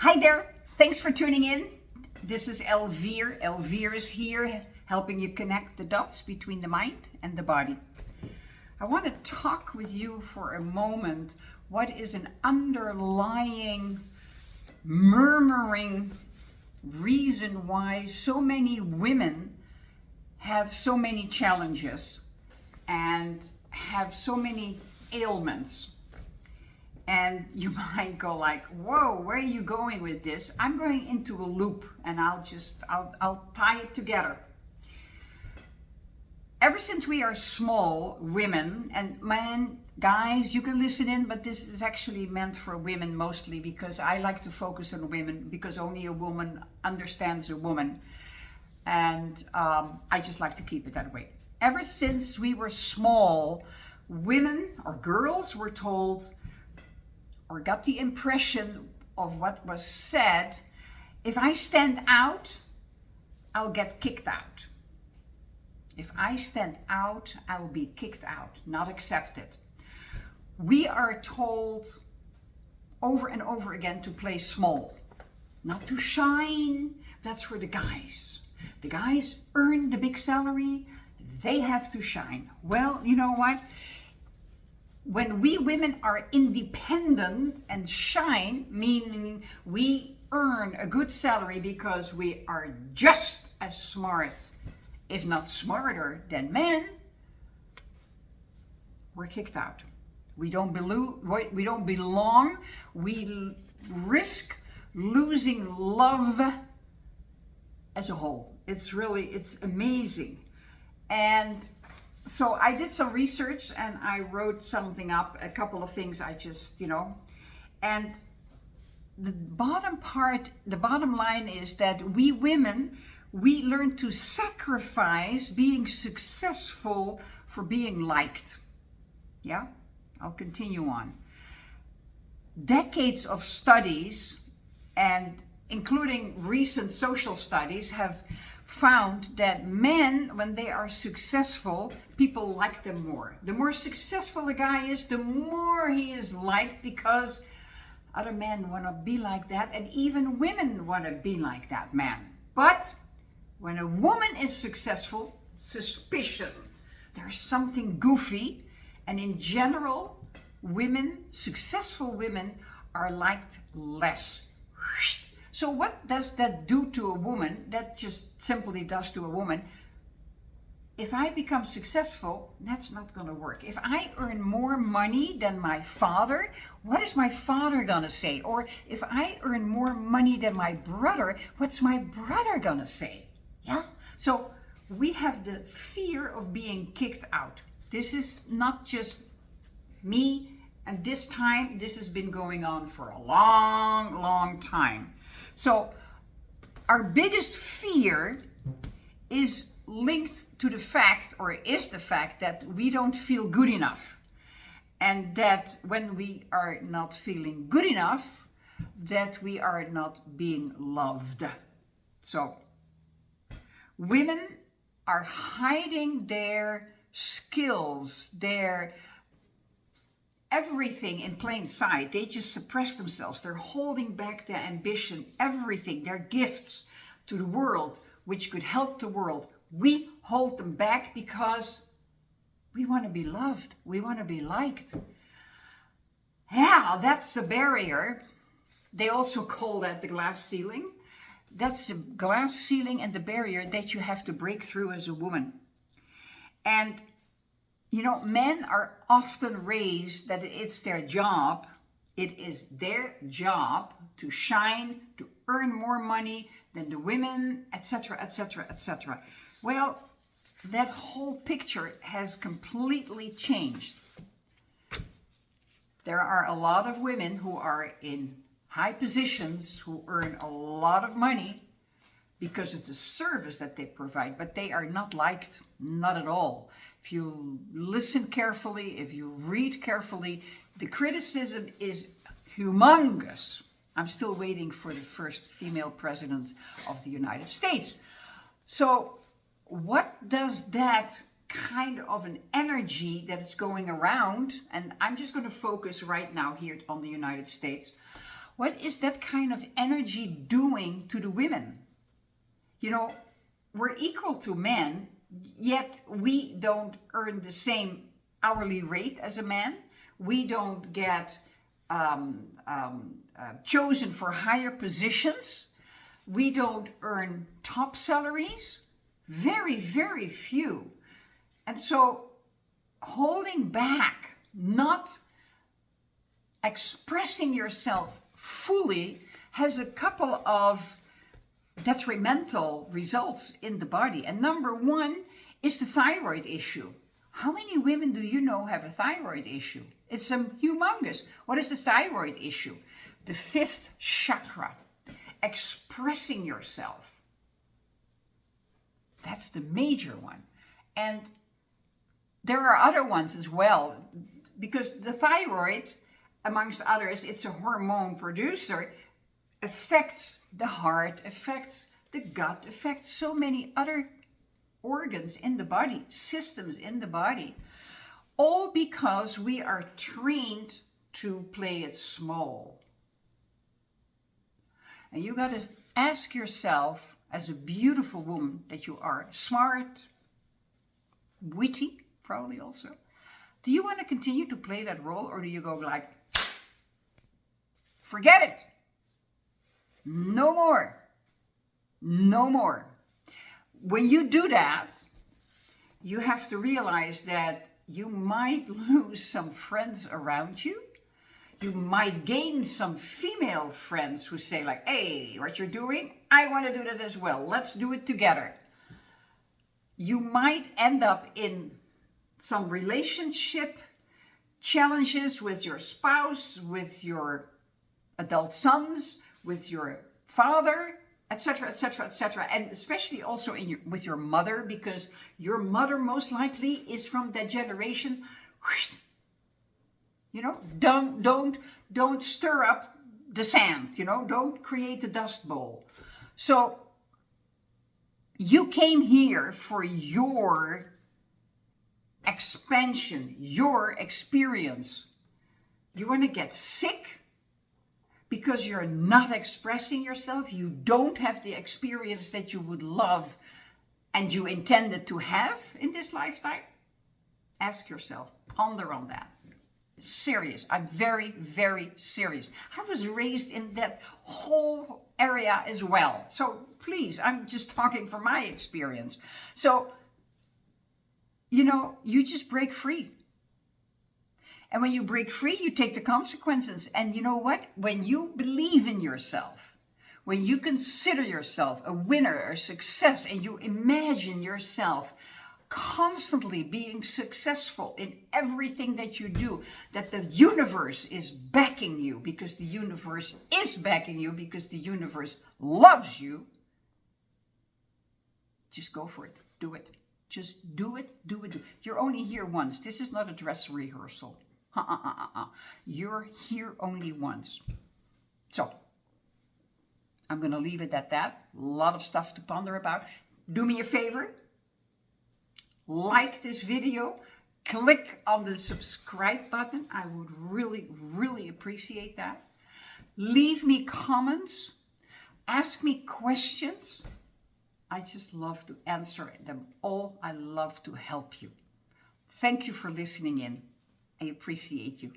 Hi there. Thanks for tuning in. This is Elvire. Elvire is here helping you connect the dots between the mind and the body. I want to talk with you for a moment. What is an underlying, murmuring reason why so many women have so many challenges and have so many ailments? And you might go like, whoa, where are you going with this? I'm going into a loop and I'll tie it together. Ever since we are small, women and men, guys, you can listen in, but this is actually meant for women mostly because I like to focus on women because only a woman understands a woman. And I just like to keep it that way. Ever since we were small, women or girls were told or got the impression of what was said, if I stand out, I'll get kicked out. If I stand out, I'll be kicked out, not accepted. We are told over and over again to play small, not to shine. That's for the guys. The guys earn the big salary, they have to shine. Well, you know what? When we women are independent and shine, meaning we earn a good salary because we are just as smart, if not smarter than men, we're kicked out. We don't belong. We risk losing love as a whole. It's amazing. And so I did some research and I wrote something up, a couple of things I just, and the bottom line is that we women, we learn to sacrifice being successful for being liked. Yeah, I'll continue on. Decades of studies, and including recent social studies, have found that men, when they are successful, people like them more. The more successful a guy is, the more he is liked because other men want to be like that, and even women want to be like that man. But when a woman is successful, suspicion. There's something goofy, and in general, successful women are liked less. So what does that do to a woman? That just simply does to a woman. If I become successful, that's not going to work. If I earn more money than my father, what is my father going to say? Or if I earn more money than my brother, what's my brother going to say? Yeah? So we have the fear of being kicked out. This is not just me, and this has been going on for a long, long time. So our biggest fear is linked to the fact that we don't feel good enough. And that when we are not feeling good enough, that we are not being loved. So women are hiding their skills, their everything in plain sight. They just suppress themselves. They're holding back their ambition, everything, their gifts to the world, which could help the world. We hold them back because we want to be loved. We want to be liked. Yeah, that's a barrier. They also call that the glass ceiling. That's the glass ceiling and the barrier that you have to break through as a woman. And men are often raised that it's their job. It is their job to shine, to earn more money than the women, etc., etc., etc. Well, that whole picture has completely changed. There are a lot of women who are in high positions who earn a lot of money because of the service that they provide, but they are not liked, not at all. If you listen carefully, if you read carefully, the criticism is humongous. I'm still waiting for the first female president of the United States. So what does that kind of an energy that is going around, and I'm just going to focus right now here on the United States, What is that kind of energy doing to the women? You know, we're equal to men, yet we don't earn the same hourly rate as a man. We don't get chosen for higher positions. We don't earn top salaries. Very, very few. And so holding back, not expressing yourself fully, has a couple of detrimental results in the body. And number one is the thyroid issue. How many women do you know have a thyroid issue? It's humongous. What is the thyroid issue? The fifth chakra. Expressing yourself. That's the major one. And there are other ones as well, because the thyroid, amongst others, it's a hormone producer, affects the heart, affects the gut, affects so many other organs in the body, systems in the body, all because we are trained to play it small. And you got to ask yourself, as a beautiful woman that you are, smart, witty, probably also, do you want to continue to play that role, or do you go like, forget it, no more, no more? When you do that, you have to realize that you might lose some friends around you. You might gain some female friends who say like, hey, what you're doing, I want to do that as well. Let's do it together. You might end up in some relationship challenges with your spouse, with your adult sons, with your father, etc., etc., etc., and especially also with your mother, because your mother most likely is from that generation. You know, don't stir up the sand. You know, don't create the dust bowl. So you came here for your expansion, your experience. You want to get sick because you're not expressing yourself. You don't have the experience that you would love and you intended to have in this lifetime. Ask yourself, ponder on that. Serious. I'm very, very serious. I was raised in that whole area as well. So please, I'm just talking from my experience. So, you know, you just break free. And when you break free, you take the consequences. And you know what? When you believe in yourself, when you consider yourself a winner, a success, and you imagine yourself constantly being successful in everything that you do, that the universe is backing you, because the universe is backing you, because the universe loves you, just go for it. Do it. Just do it, do it, do it. You're only here once. This is not a dress rehearsal. You're here only once. So, I'm going to leave it at that. A lot of stuff to ponder about. Do me a favor. Like this video, click on the subscribe button. I would really, really appreciate that. Leave me comments. Ask me questions. I just love to answer them all. I love to help you. Thank you for listening in. I appreciate you.